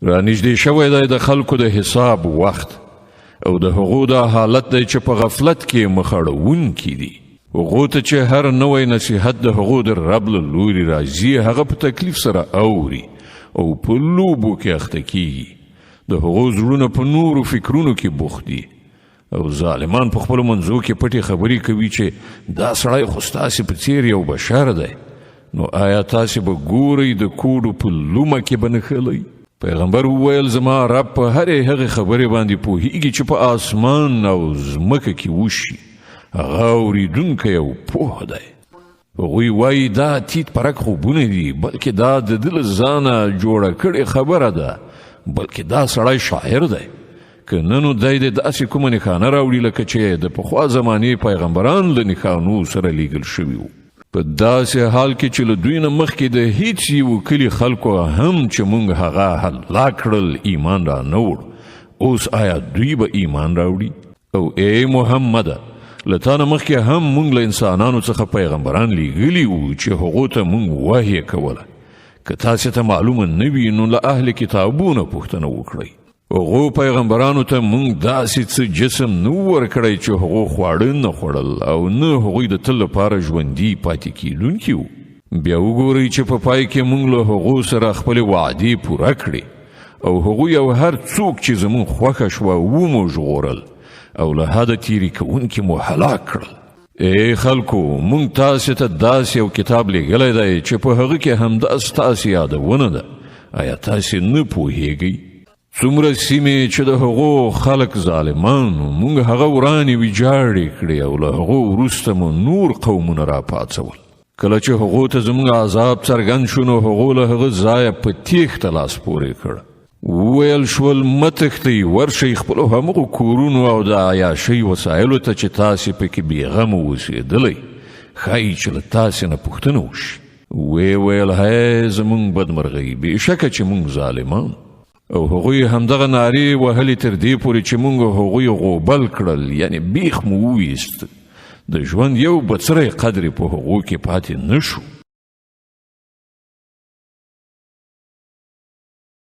رانږدې شوی دی د خلکو د حساب وخت او د هغو دا حالت دی چې په غفلت کې مخړونکي دي. هغو ته چې هر نوی نصیحت د هغو د رب له لوري راځي هغه په تکلیف سره اوري او په لوبو کې اخته کیږي. د هغو زړونه په نورو فکرونو کې بوخت دي او ظالمان په خپلو منځو کې پټې خبرې کوي چې دا سړی خو ستاسې په څیر یو بشر دی. نو آیا تاسې به ګورئ د کوډو په لومه کې به نښلی؟ پیغمبر وویل زما رب په هرې هغې خبرې باندې پوهیږي چې په آسمان او ځمکه کې وشي. هغه اورېدونکی او پوه دی. هغوی وایي دا تیت پرک خوبونه دي بلکې دا د ده له ځانه جوړه کړې خبره ده بلکې دا سړی شاعر دی. که نه نو دی د داسې کومه نښانه راوړي لکه چې د پخوا زمانې پیغمبران له نښانو سره لیږل شوي وو. په داسې حال کې چې له دوی نه مخکې د هیڅ یو کلي خلکو هم چې موږ هغه هلاک کړل ایمان را نه وړ. اوس آیا دوی به ایمان راوړي؟ او ای محمده له تا نه مخکې هم موږ له انسانانو څخه پیغمبران لیږلي وو چې هغو ته موږ وحی کوله. که تاسې ته معلومه نه وي نو له اهل کتابونه پوښتنه وکړئ. هغو پیغمبرانو ته موږ داسې څه جسم نه ورکړی چې هغو خواړه نه خوړل او نه هغوی د تل لپاره ژوندي پاتې کیدونکي وو. بیا وګورئ چې په پای کې موږ له هغو سره خپلې وعدې پوره کړې او هغوی او هر څوک چې زموږ خوښه شوه ومو ژغورل او له حده تیرې کوونکي مو هلاک کړل. ای خلکو موږ تاسې ته داسې یو کتاب لیږلی دی چې په هغه کې همدا ستاسې یادونه ده. آیا تاسې نه پوهیږئ؟ څومره سیمې چې د هغو خلک ظالمانو موږ هغه ورانې ویجاړې کړې او له هغو وروسته مو نور قومونه راپاڅول. کله چې هغو ته زموږ عذاب څرګند شو نو هغو له هغه ځایه په تیښته لاس پورې کړ. وویل شول مه تښتئ ورشئ خپلو همغو کورونو او د عیاشۍ وسایلو ته چې تاسې پکې بېغمه اوسېدلی. ښایي چې له تاسې نه پوښتنه وشي. ویې ویل هی زموږ بدمرغۍ بېشکه چې موږ ظالمان. او هغوی همدغه نارې وهلې تر دې پورې چې موږ هغوی غوبل کړل یعنی بیخ مو وویست. د ژوند یو بڅری قدر په هغو کې پاتې نه شو.